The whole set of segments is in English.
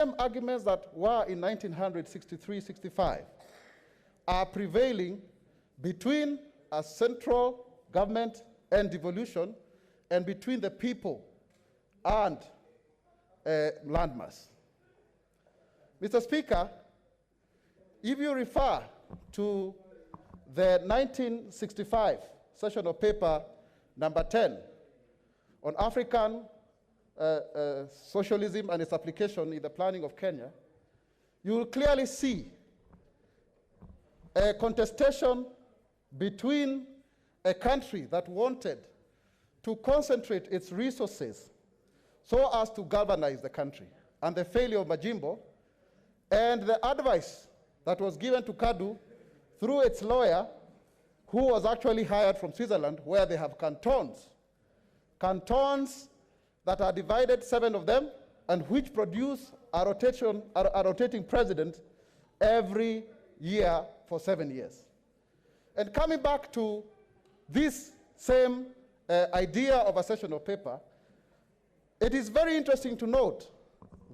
same arguments that were in 1963-65 are prevailing between a central government and devolution, and between the people and landmass. Mr. Speaker, if you refer to the 1965 session of paper number 10 on African socialism and its application in the planning of Kenya, you will clearly see a contestation between a country that wanted to concentrate its resources so as to galvanize the country, and the failure of Majimbo, and the advice that was given to KADU through its lawyer, who was actually hired from Switzerland, where they have cantons that are divided, 7 of them, and which produce a rotating president every year for 7 years. And coming back to this same idea of a session of paper, it is very interesting to note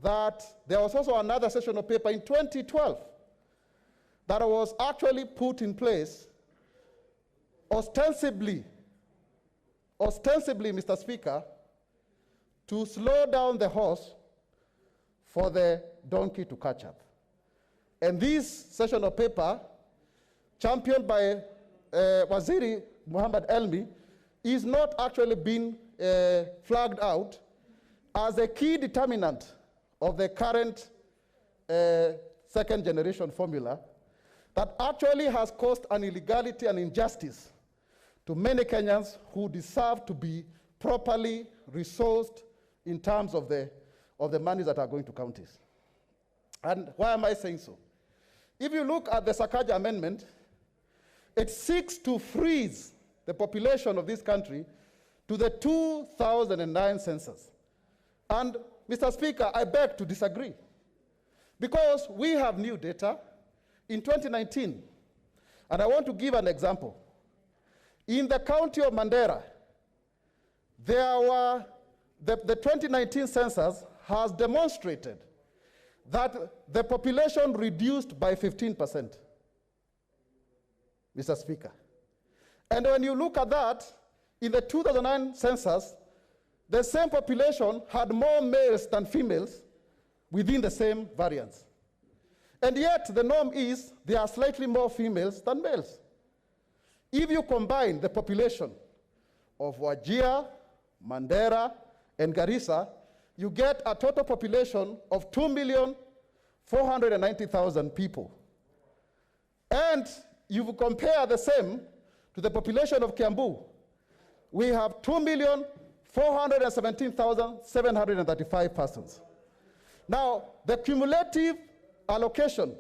that there was also another session of paper in 2012 that was actually put in place ostensibly, Mr. Speaker, to slow down the horse for the donkey to catch up. And this session of paper, championed by Waziri Muhammad Elmi, is not actually being flagged out as a key determinant of the current second generation formula that actually has caused an illegality and injustice to many Kenyans who deserve to be properly resourced in terms of the monies that are going to counties. And why am I saying so? If you look at the Sakaja Amendment, it seeks to freeze the population of this country to the 2009 census. And Mr. Speaker, I beg to disagree, because we have new data in 2019. And I want to give an example. In the county of Mandera, the 2019 census has demonstrated that the population reduced by 15%, Mr. Speaker. And when you look at that, in the 2009 census, the same population had more males than females within the same variance. And yet, the norm is there are slightly more females than males. If you combine the population of Wajir, Mandera, and Garissa, you get a total population of 2,490,000 people. And you compare the same to the population of Kiambu. We have 2,417,735 persons. Now, the cumulative allocation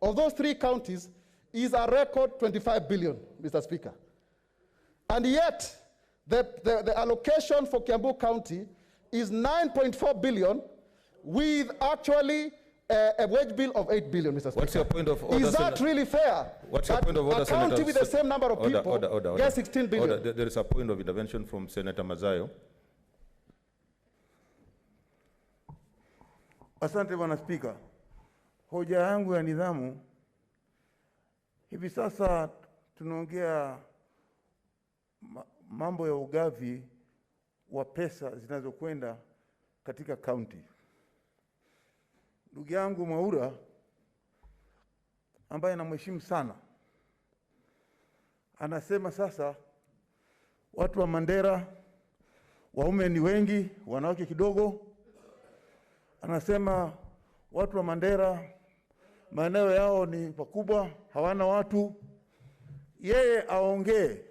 of those 3 counties is a record 25 billion, Mr. Speaker. And yet, the allocation for Kiambu County is 9.4 billion, with actually a wage bill of 8 billion, Mr. Speaker. What's your point of order? Is that really fair? What's your point of order, Senator? A county with the same number of people gets 16 billion. There is a point of intervention from Senator Mazayo. Asante Bwana Spika. Hoja yangu ya nidhamu, hivi sasa tunaongea mambo ya ugavi wa pesa zinazokwenda katika county. Ndugu yangu Mwaura, ambaye namheshimu sana, anasema sasa watu wa Mandera waume ni wengi, wanawake kidogo. Anasema watu wa Mandera maeneo yao ni pakubwa, hawana watu. Yeye aongee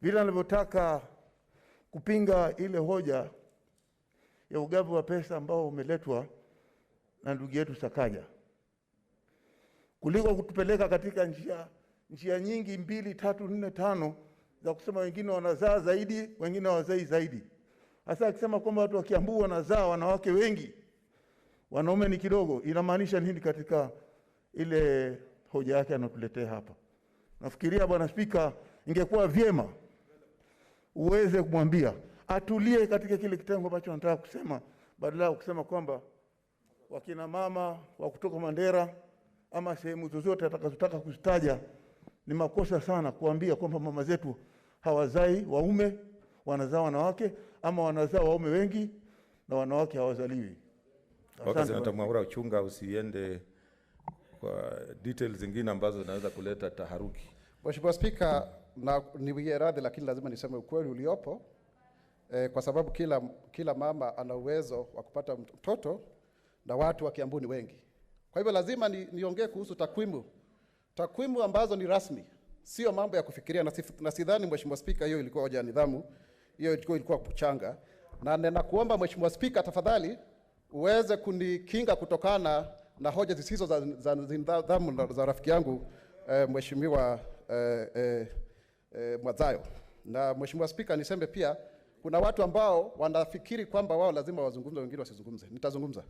vile anavyotaka kupinga ile hoja ya ugavi wa pesa ambao umeletwa na ndugu yetu Sakaja, kuliko kutupeleka katika njia nyingi 2, 3, 4, 5 za kusema wengine wanazaa zaidi, wengine hawazai zaidi. Hasa akisema kwamba watu wa Kiambu wanazaa wanawake wengi, wanaume ni kidogo, inamaanisha nini katika ile hoja yake anatuletea hapa? Nafikiria Bwana Spika, ingekuwa vyema uweze kumwambia atulie katika kile kitengo ambacho anataka kusema, badala ya kusema kwamba wakina mama wa kutoka Mandera ama sehemu zozote atakazotaka kuzitaja, ni makosa sana kuambia kwamba mama zetu hawazai waume, wanazaa wanawake, ama wanazaa waume wengi na wanawake hawazaliwi. Okay, Senator Mwaura, chunga usiende kwa details zingine ambazo zinaweza kuleta taharuki. Mheshimiwa Spika, na niwie radhi lakini lazima niseme ukweli uliopo, kwa sababu kila mama ana uwezo wa kupata mtoto na watu wa Kiambu ni wengi. Kwa hivyo lazima niongee kuhusu takwimu ambazo ni rasmi, sio mambo ya kufikiria, na sidhani Mheshimiwa Spika hiyo ilikuwa hoja ya nidhamu, hiyo ilikuwa kuchanga. Na ninakuomba Mheshimiwa Spika, tafadhali uweze kunikinga kutokana na hoja zisizo za nidhamu za rafiki yangu Mheshimiwa Mazayo. Na Mheshimiwa Spika, niseme pia kuna watu ambao wanafikiri kwamba wao lazima wazungumze, wengine wasizungumze. Nitazungumza.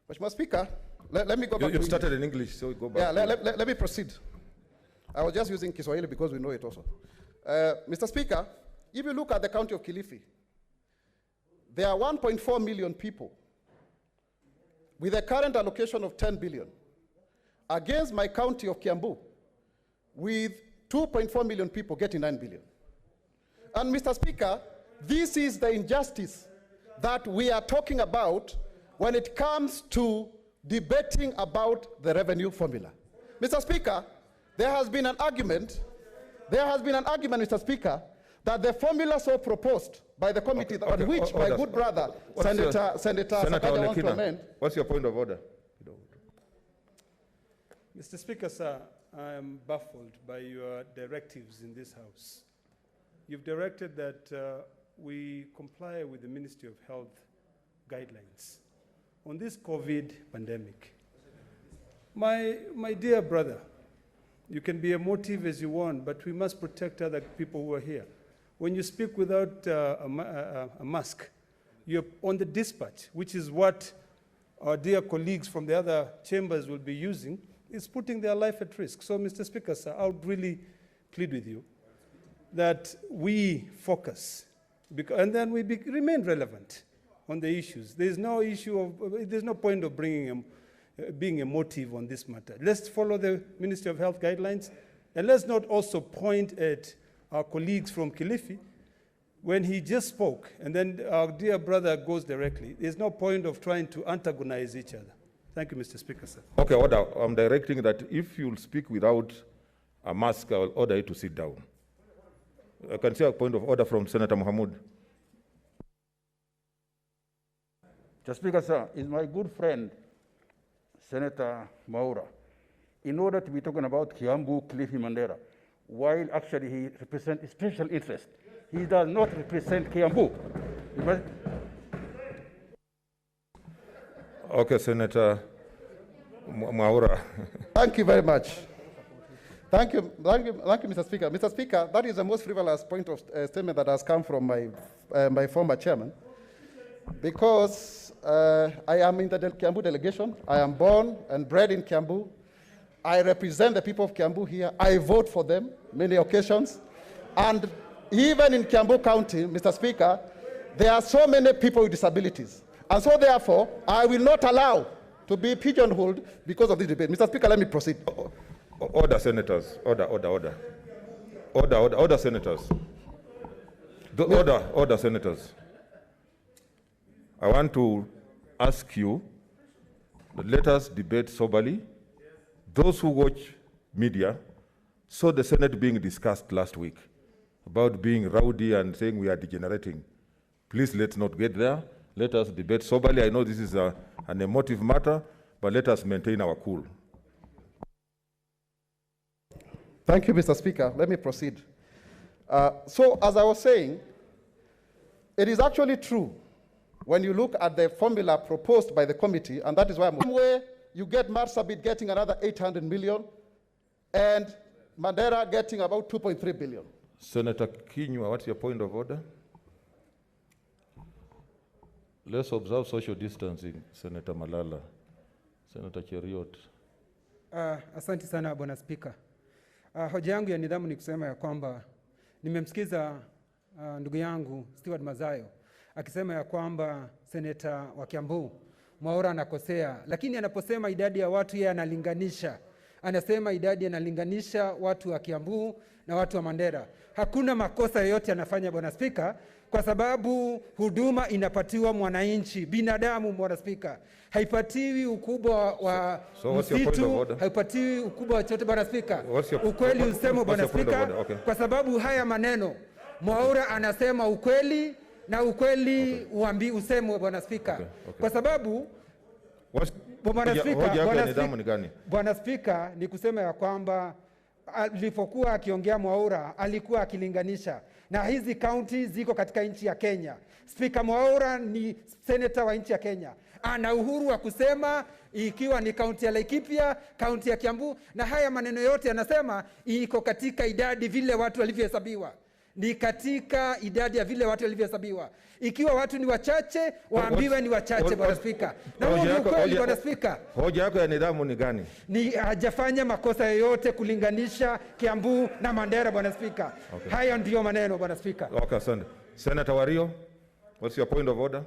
Mheshimiwa Speaker, let me go back. You started in English, so we go back. Yeah, let me proceed. I was just using Kiswahili because we know it also. Mr. Speaker, if you look at the county of Kilifi, there are 1.4 million people with a current allocation of 10 billion against my county of Kiambu with 2.4 million people getting 9 billion. And Mr. Speaker, this is the injustice that we are talking about when it comes to debating about the revenue formula. Mr. Speaker, there has been an argument, Mr. Speaker, that the formula so proposed by the committee on which my good brother, Senator Sakaja wants to amend. What's your point of order? Mr. Speaker, sir, I am baffled by your directives in this House. You've directed that we comply with the Ministry of Health guidelines on this COVID pandemic. My dear brother, you can be emotive as you want, but we must protect other people who are here. When you speak without a mask, you're on the dispatch, which is what our dear colleagues from the other chambers will be using, is putting their life at risk. So, Mr. Speaker, sir, I would really plead with you that we focus, and then we remain relevant on the issues. There's no point of being emotive on this matter. Let's follow the Ministry of Health guidelines, and let's not also point at our colleagues from Kilifi when he just spoke, and then our dear brother goes directly. There's no point of trying to antagonize each other. Thank you, Mr. Speaker, sir. Okay, order. I'm directing that if you'll speak without a mask, I will order you to sit down. I can see a point of order from Senator Mohamud. Mr. Speaker, sir, is my good friend, Senator Mwaura, in order to be talking about Kiambu, Kilifi, Mandera, while actually he represents special interest. He does not represent Kiambu. Okay, Senator Mwaura. Thank you very much. Thank you, Mr. Speaker. Mr. Speaker, that is the most frivolous point of statement that has come from my former chairman, because I am in the Kiambu delegation. I am born and bred in Kiambu. I represent the people of Kiambu here. I vote for them many occasions. And even in Kiambu County, Mr. Speaker, there are so many people with disabilities. And so therefore, I will not allow to be pigeonholed because of this debate. Mr. Speaker, let me proceed. Order, senators. Order, senators. Order, senators. I want to ask you that let us debate soberly. Those who watch media saw the Senate being discussed last week about being rowdy and saying we are degenerating. Please, let's not get there. Let us debate soberly. I know this is an emotive matter, but let us maintain our cool. Thank you, Mr. Speaker. Let me proceed. So, as I was saying, it is actually true when you look at the formula proposed by the committee, and that is why somewhere you get Marsabit getting another 800 million, and Mandera getting about 2.3 billion. Senator Kinyua, what's your point of order? Let's observe social distancing, Senator Malala. Senator Cheriot. Asante sana, Bwana Spika. Hoja yangu ya nidhamu ni kusema ya kwamba nimemsikiza ndugu yangu Stewart Mazayo akisema ya kwamba seneta wa Kiambu Mwaura anakosea, lakini anaposema idadi ya watu yeye analinganisha. Anasema idadi analinganisha watu wa Kiambu na watu wa Mandera. Hakuna makosa yoyote anafanya Bwana Spika, kwa sababu huduma inapatiwa mwananchi, binadamu Bwana Spika. Haipatiwi ukubwa wa msitu, haipatiwi ukubwa wa chochote Bwana Spika. Ukweli usemo Bwana Spika, kwa sababu haya maneno Mwaura anasema ukweli na ukweli usemwe Bwana Spika. Kwa sababu Bwana Spika, ni kusema ya kwamba alipokuwa akiongea Mwaura alikuwa akilinganisha na hizi kaunti ziko katika nchi ya Kenya. Spika Mwaura ni senator wa nchi ya Kenya. Ana uhuru wa kusema ikiwa ni kaunti ya Laikipia, kaunti ya Kiambu, na haya maneno yote anasema iko katika idadi vile watu walivyohesabiwa. Ni katika idadi ya vile watu walivyohesabiwa. Ikiwa watu ni wachache, waambiwe ni wachache Bwana Spika. Na ukweli Bwana Spika. Hoja yako ya nidhamu ni gani? Ni hajafanya makosa yoyote kulinganisha Kiambu na Mandera Bwana Spika. Okay. Haya ndio maneno Bwana Spika. Okay, asante. Senator Wario, what's your point of order?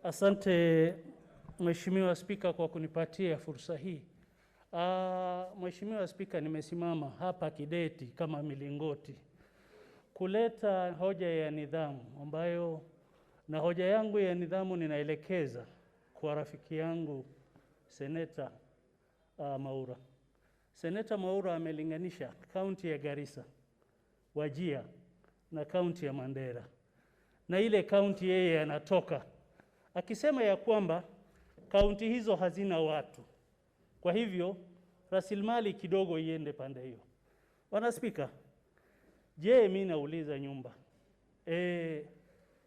Asante Mheshimiwa Spika kwa kunipatia fursa hii. Mheshimiwa Spika, nimesimama hapa kideti kama milingoti kuleta hoja ya nidhamu ambayo, na hoja yangu ya nidhamu ninaelekeza kwa rafiki yangu Seneta Mwaura. Seneta Mwaura amelinganisha kaunti ya Garissa, Wajir na kaunti ya Mandera na ile kaunti yeye anatoka, akisema ya kwamba kaunti hizo hazina watu, kwa hivyo rasilimali kidogo iende pande hiyo. Bwana Spika, je, mimi nauliza nyumba,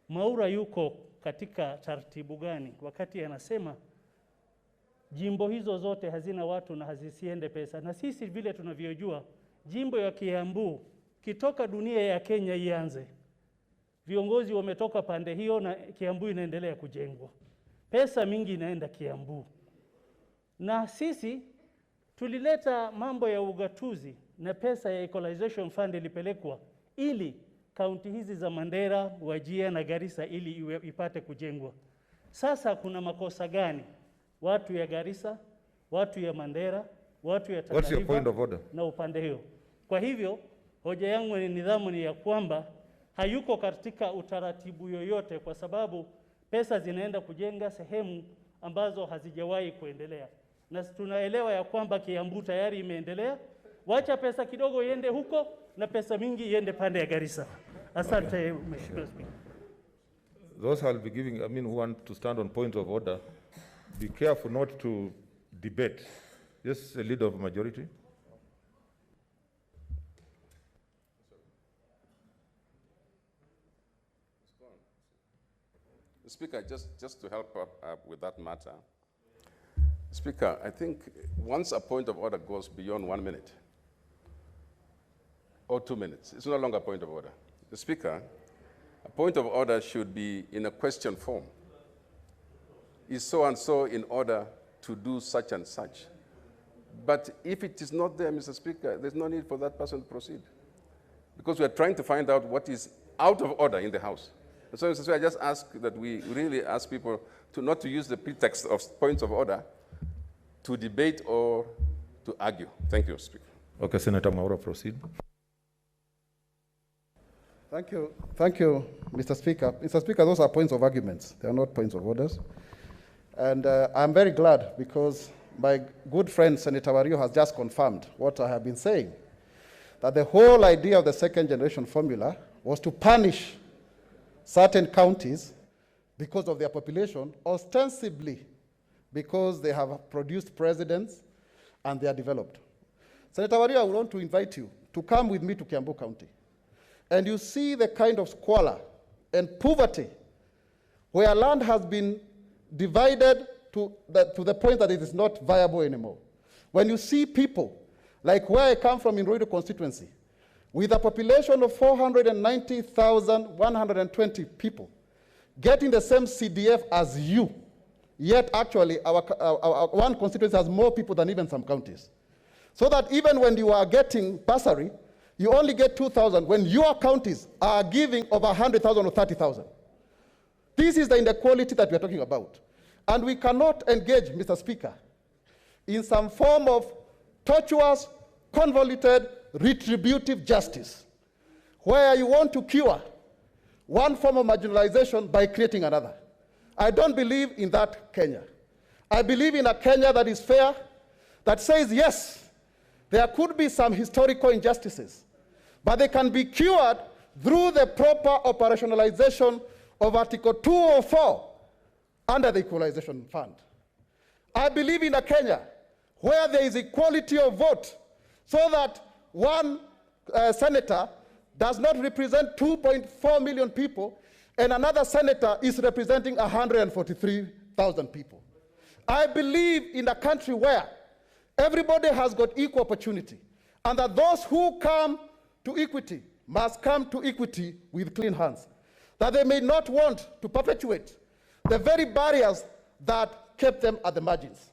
Mwaura yuko katika taratibu gani wakati anasema jimbo hizo zote hazina watu na hazisiende pesa? Na sisi vile tunavyojua, jimbo ya Kiambu kitoka dunia ya Kenya ianze, viongozi wametoka pande hiyo na Kiambu inaendelea kujengwa. Pesa mingi inaenda Kiambu. Na sisi tulileta mambo ya ugatuzi na pesa ya equalization fund ilipelekwa ili kaunti hizi za Mandera, Wajir na Garissa ili ipate kujengwa. Sasa kuna makosa gani watu ya Garissa, watu ya Mandera, watu ya Tana River na upande hiyo? Kwa hivyo hoja yangu ni nidhamu ni ya kwamba hayuko katika utaratibu yoyote, kwa sababu pesa zinaenda kujenga sehemu ambazo hazijawahi kuendelea. Na tunaelewa ya kwamba Kiambu tayari imeendelea. Wacha pesa kidogo iende huko na pesa mingi iende pande ya Garissa. Asante Mheshimiwa Spika. Those I'll be giving, who want to stand on points of order, be careful not to debate. Just a leader of majority. Speaker, just to help with that matter. Speaker, I think once a point of order goes beyond 1 minute or 2 minutes, it's no longer a point of order. The Speaker, a point of order should be in a question form. Is so and so in order to do such and such? But if it is not there, Mr. Speaker, there's no need for that person to proceed, because we are trying to find out what is out of order in the House. And so, Mr. Speaker, I just ask that we really ask people not to use the pretext of points of order to debate or to argue. Thank you, Speaker. Okay, Senator Mwaura, proceed. Thank you, Mr. Speaker. Mr. Speaker, those are points of arguments. They are not points of orders. And I'm very glad because my good friend Senator Wario has just confirmed what I have been saying, that the whole idea of the second generation formula was to punish certain counties because of their population, ostensibly because they have produced presidents and they are developed. Senator Wario, I would want to invite you to come with me to Kiambu County. And you see the kind of squalor and poverty where land has been divided to the point that it is not viable anymore. When you see people, like where I come from in Ruiru constituency, with a population of 490,120 people, getting the same CDF as you, yet actually our one constituency has more people than even some counties. So that even when you are getting bursary, you only get 2,000 when your counties are giving over 100,000 or 30,000. This is the inequality that we are talking about. And we cannot engage, Mr. Speaker, in some form of tortuous, convoluted, retributive justice, where you want to cure one form of marginalization by creating another. I don't believe in that Kenya. I believe in a Kenya that is fair, that says, yes, there could be some historical injustices, but they can be cured through the proper operationalization of Article 204 under the Equalization Fund. I believe in a Kenya where there is equality of vote, so that one senator does not represent 2.4 million people, and another senator is representing 143,000 people. I believe in a country where everybody has got equal opportunity, and that those who come to equity must come to equity with clean hands, that they may not want to perpetuate the very barriers that kept them at the margins.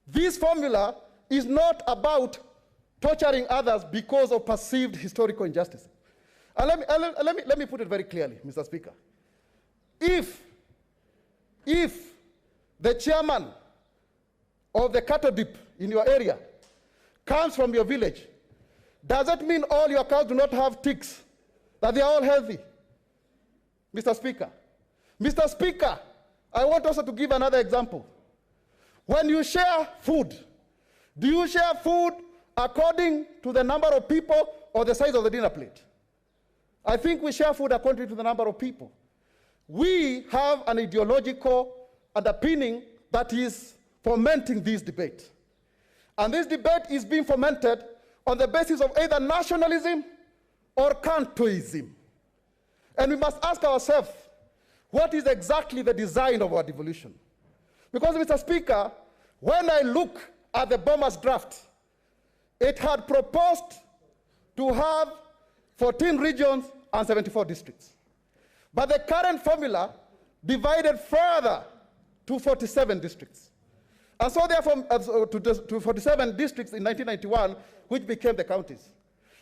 This formula is not about torturing others because of perceived historical injustice. And let me put it very clearly, Mr. Speaker. If the chairman of the cattle dip in your area comes from your village, does that mean all your cows do not have ticks, that they are all healthy? Mr. Speaker. Mr. Speaker, I want also to give another example. When you share food, do you share food according to the number of people or the size of the dinner plate? I think we share food according to the number of people. We have an ideological underpinning that is fomenting this debate. And this debate is being fomented on the basis of either nationalism or Kantoism. And we must ask ourselves, what is exactly the design of our devolution? Because, Mr. Speaker, when I look at the Bomas draft, it had proposed to have 14 regions and 74 districts. But the current formula divided further to 47 districts. And so therefore, to 47 districts in 1991, which became the counties.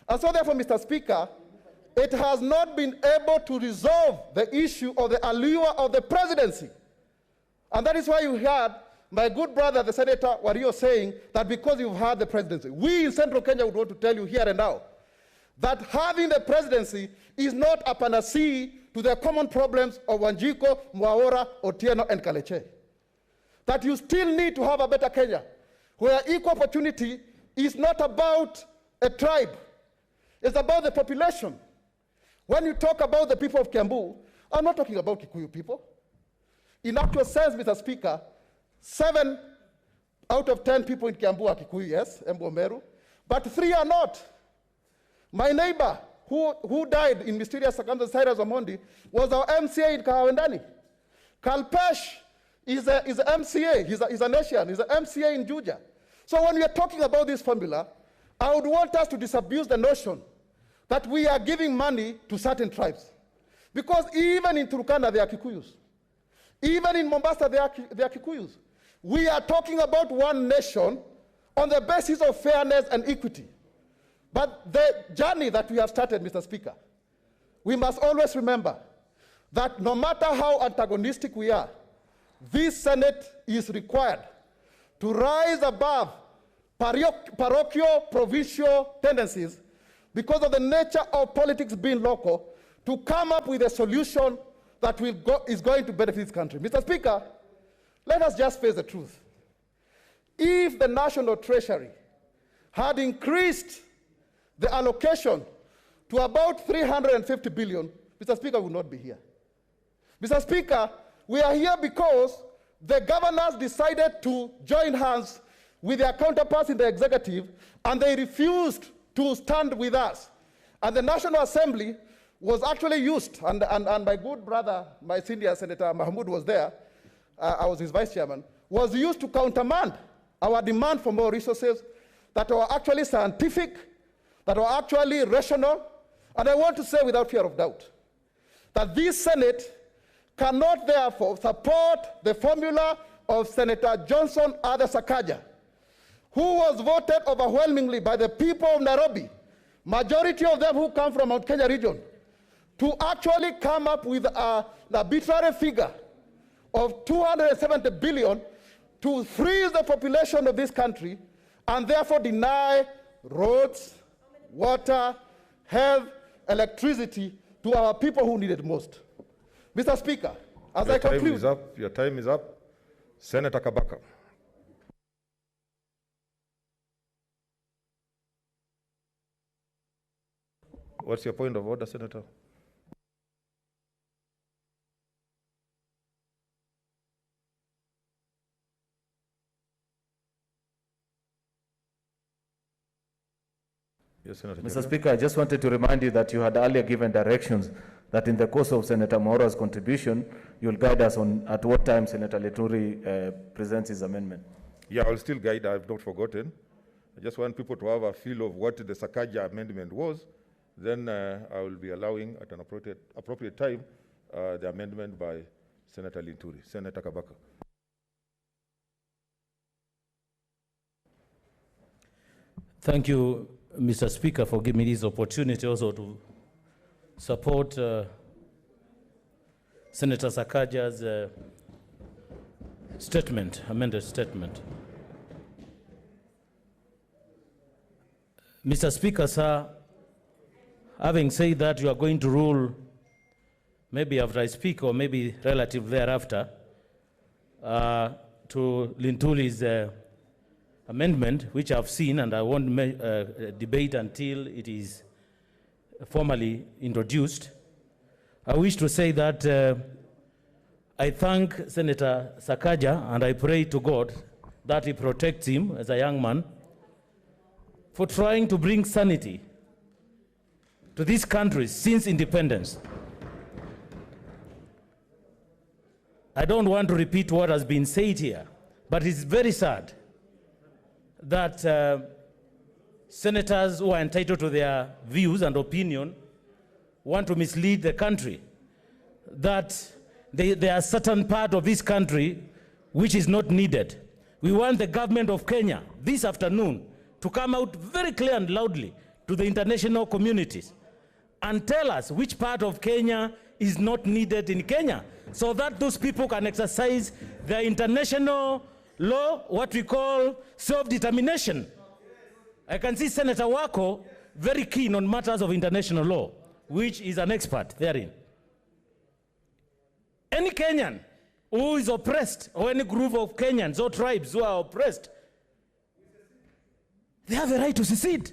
And so therefore, Mr. Speaker, it has not been able to resolve the issue of the allure of the presidency. And that is why you heard my good brother, the Senator Wario, saying that because you've had the presidency, we in Central Kenya would want to tell you here and now that having the presidency is not a panacea to the common problems of Wanjiko, Mwaura, Otieno, and Kaleche. That you still need to have a better Kenya, where equal opportunity is not about a tribe, it's about the population. When you talk about the people of Kiambu, I'm not talking about Kikuyu people. In actual sense, Mr. Speaker, 7 out of 10 people in Kiambu are Kikuyu, yes, Embu Meru, but 3 are not. My neighbor, who died in mysterious circumstances, Cyrus Omondi, was our MCA in Kahawendani. Kalpesh is a MCA, he's an Asian, he's an MCA in Juja. So when we are talking about this formula, I would want us to disabuse the notion that we are giving money to certain tribes. Because even in Turkana, there are Kikuyus. Even in Mombasa, there are Kikuyus. We are talking about one nation on the basis of fairness and equity. But the journey that we have started, Mr. Speaker, we must always remember that no matter how antagonistic we are, this Senate is required to rise above parochial, provincial tendencies because of the nature of politics being local, to come up with a solution that is going to benefit this country. Mr. Speaker, let us just face the truth. If the National Treasury had increased the allocation to about 350 billion, Mr. Speaker, we would not be here. Mr. Speaker, we are here because the governors decided to join hands with their counterparts in the executive, and they refused to stand with us. And the National Assembly was actually used, and my good brother, my senior Senator Mahmoud was there, I was his vice chairman, was used to countermand our demand for more resources that were actually scientific, that were actually rational. And I want to say without fear of doubt that this Senate cannot therefore support the formula of Senator Johnson Ada Sakaja, who was voted overwhelmingly by the people of Nairobi, majority of them who come from Mount Kenya region, to actually come up with an arbitrary figure of 270 billion to freeze the population of this country and therefore deny roads, water, health, electricity to our people who need it most. Mr. Speaker, as I conclude. Your time is up. Senator Kabaka. What's your point of order, Senator? Yes, Senator. Mr. Speaker, I just wanted to remind you that you had earlier given directions that in the course of Senator Mwaura's contribution, you'll guide us on at what time Senator Linturi presents his amendment. Yeah, I'll still guide. I've not forgotten. I just want people to have a feel of what the Sakaja amendment was. Then I will be allowing at an appropriate time the amendment by Senator Linturi. Senator Kabaka. Thank you, Mr. Speaker, for giving me this opportunity also to support Senator Sakaja's statement, amended statement. Mr. Speaker, sir, having said that, you are going to rule maybe after I speak or maybe relative thereafter to Lintuli's amendment, which I've seen, and I won't debate until it is formally introduced. I wish to say that I thank Senator Sakaja, and I pray to God that he protects him as a young man for trying to bring sanity to this country since independence. I don't want to repeat what has been said here, but it's very sad that senators who are entitled to their views and opinion want to mislead the country, that there are certain part of this country which is not needed. We want the government of Kenya this afternoon to come out very clear and loudly to the international communities and tell us which part of Kenya is not needed in Kenya, so that those people can exercise their international law, what we call self-determination. I can see Senator Wako very keen on matters of international law, which is an expert therein. Any Kenyan who is oppressed, or any group of Kenyans or tribes who are oppressed, they have a right to secede.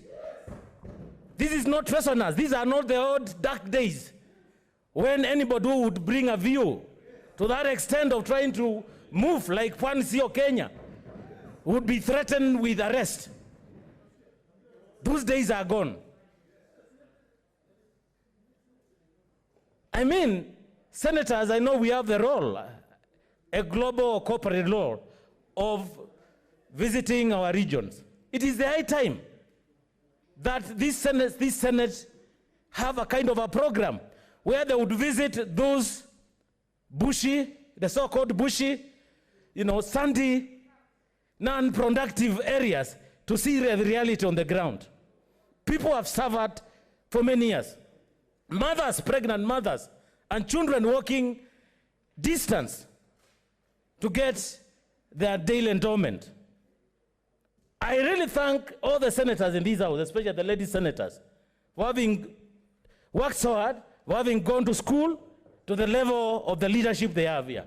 This is not trespassers. These are not the old dark days when anybody who would bring a view to that extent of trying to move like Pwani or Kenya would be threatened with arrest. Those days are gone. I mean, senators, I know we have the role, a global corporate law of visiting our regions. It is the high time that this Senate have a kind of a program where they would visit those bushy, the so-called bushy, sandy, non-productive areas to see the reality on the ground. People have suffered for many years. Mothers, pregnant mothers, and children walking distance to get their daily endowment. I really thank all the senators in this house, especially the lady senators, for having worked so hard, for having gone to school to the level of the leadership they have here.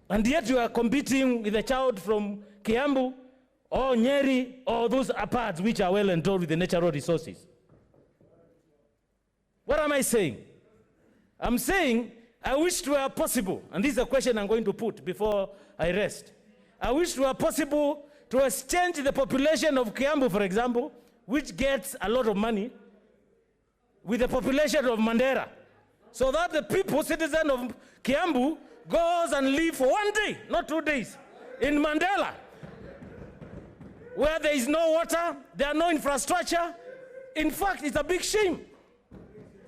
And yet you are competing with a child from Kiambu or Nyeri or those parts which are well endowed with the natural resources. What am I saying? I'm saying I wish it were possible, and this is a question I'm going to put before I rest. I wish it were possible to exchange the population of Kiambu, for example, which gets a lot of money, with the population of Mandera, so that the people, citizens of Kiambu, goes and live for 1 day, not 2 days, in Mandela, where there is no water, there are no infrastructure. In fact, it's a big shame.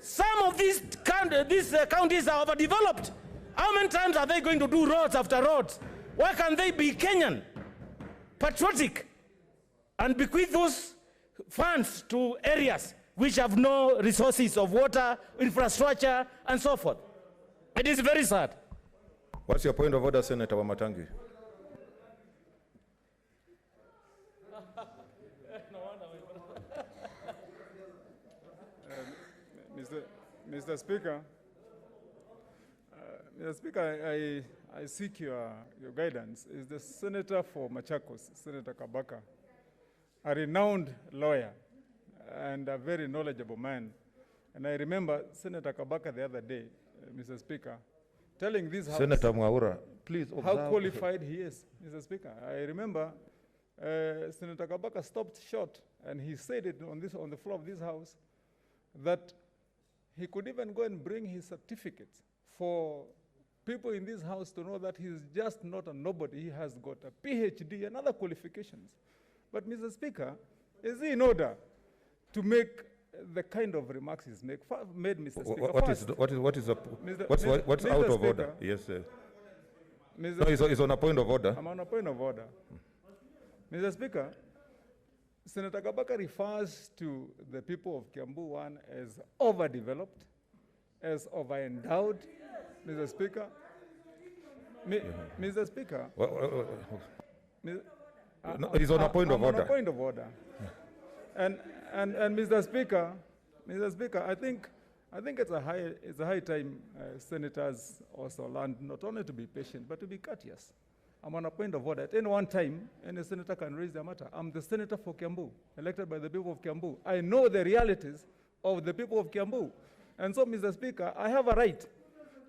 Some of these counties are overdeveloped. How many times are they going to do roads after roads? Why can't they be Kenyan, patriotic, and bequeath those funds to areas which have no resources of water, infrastructure, and so forth. It is very sad. What's your point of order, Senator Wamatangi? Mr. Speaker, I seek your guidance. Is the Senator for Machakos, Senator Kabaka, a renowned lawyer and a very knowledgeable man. And I remember Senator Kabaka the other day, Mr. Speaker, telling this House Senator Mwaura, please observe. how qualified he is, Mr. Speaker. I remember Senator Kabaka stopped short and he said it on the floor of this House that he could even go and bring his certificates for people in this House to know that he's just not a nobody. He has got a PhD and other qualifications. But Mr. Speaker, is he in order to make the kind of remarks he's made, Mr. Speaker? What's out of order? Yes, sir. No, it's on a point of order. I'm on a point of order. Mr. Speaker, Senator Kabaka refers to the people of Kiambu, one, as overdeveloped, as overendowed. Mr. Speaker, Mr. Speaker, no, he's on a point of order. On a point of order. And Mr. Speaker, I think it's a high time senators also learn not only to be patient but to be courteous. I'm on a point of order. At any one time, any senator can raise their matter. I'm the senator for Kiambu, elected by the people of Kiambu. I know the realities of the people of Kiambu. And so, Mr. Speaker, I have a right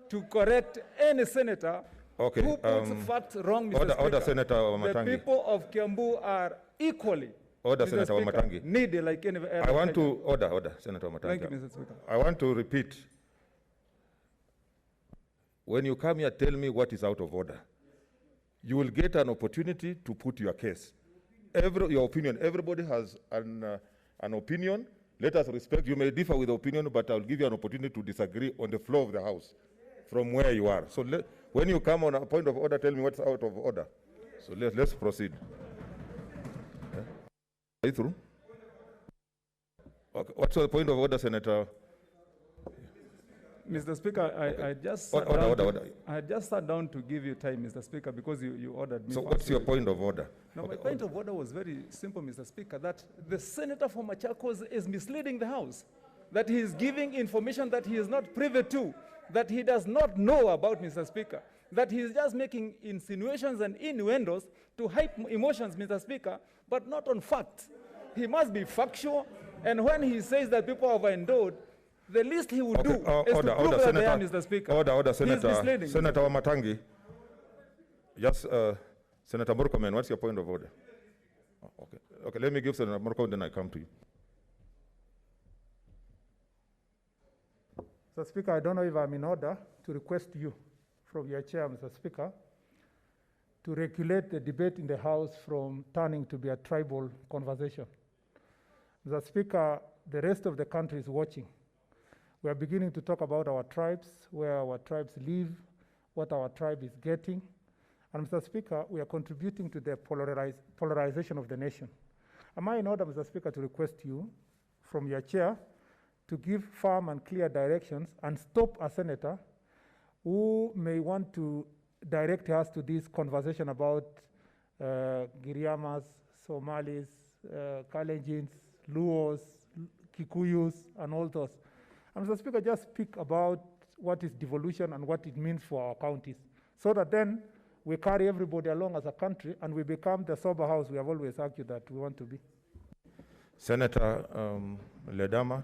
to correct any senator who puts facts wrong, Mr. Speaker. Order, Senator Wamatangi. The people of Kiambu are equally Senator Wamatangi. Needy like any other. I want to order, Senator Wamatangi. Thank you, Mr. Speaker. I want to repeat. When you come here, tell me what is out of order. You will get an opportunity to put your case. Your opinion. Everybody has an opinion. Let us respect. You may differ with the opinion, but I'll give you an opportunity to disagree on the floor of the House from where you are. So when you come on a point of order, tell me what's out of order. So let's proceed. Are you through? Okay. What's the point of order, Senator? Mr. Speaker, I just sat down to give you time, Mr. Speaker, because you ordered me. So what's your point of order? No, my point of order was very simple, Mr. Speaker, that the senator for Machakos is misleading the House, that he is giving information that he is not privy to, that he does not know about, Mr. Speaker, that he is just making insinuations and innuendos to hype emotions, Mr. Speaker, but not on facts. He must be factual, and when he says that people are overendowed, the least he would do is to prove that they are, Mr. Speaker. Order, Senator. He's misleading. Senator Wamatangi. Yes, Senator Murkomen, what's your point of order? Oh, okay, let me give Senator Murkomen, then I come to you. Mr. Speaker, I don't know if I'm in order to request you from your chair, Mr. Speaker, to regulate the debate in the House from turning to be a tribal conversation. Mr. Speaker, the rest of the country is watching. We are beginning to talk about our tribes, where our tribes live, what our tribe is getting. And Mr. Speaker, we are contributing to the polarization of the nation. Am I in order, Mr. Speaker, to request you from your chair to give firm and clear directions and stop a senator who may want to direct us to this conversation about Giriamas, Somalis, Kalenjins, Luos, Kikuyus, and all those. And Mr. Speaker, just speak about what is devolution and what it means for our counties, so that then we carry everybody along as a country and we become the sober house we have always argued that we want to be. Senator Ledama.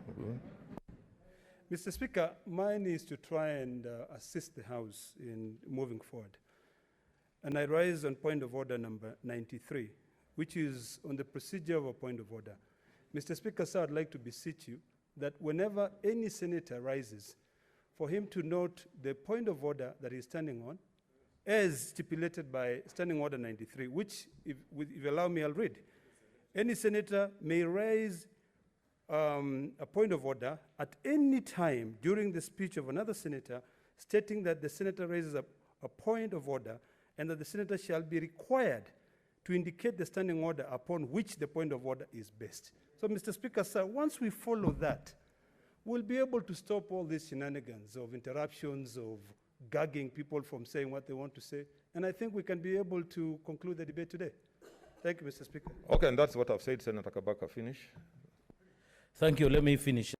Mr. Speaker, mine is to try and assist the House in moving forward. And I rise on point of order number 93, which is on the procedure of a point of order. Mr. Speaker, sir, I'd like to beseech you that whenever any senator rises, for him to note the point of order that he's standing on, as stipulated by Standing Order 93, which, if you allow me, I'll read. Any senator may raise a point of order at any time during the speech of another senator, stating that the senator raises a point of order and that the senator shall be required to indicate the standing order upon which the point of order is based. So, Mr. Speaker, sir, once we follow that, we'll be able to stop all these shenanigans of interruptions, of gagging people from saying what they want to say. And I think we can be able to conclude the debate today. Thank you, Mr. Speaker. Okay, and that's what I've said, Senator Kabaka. Finish. Thank you. Let me finish.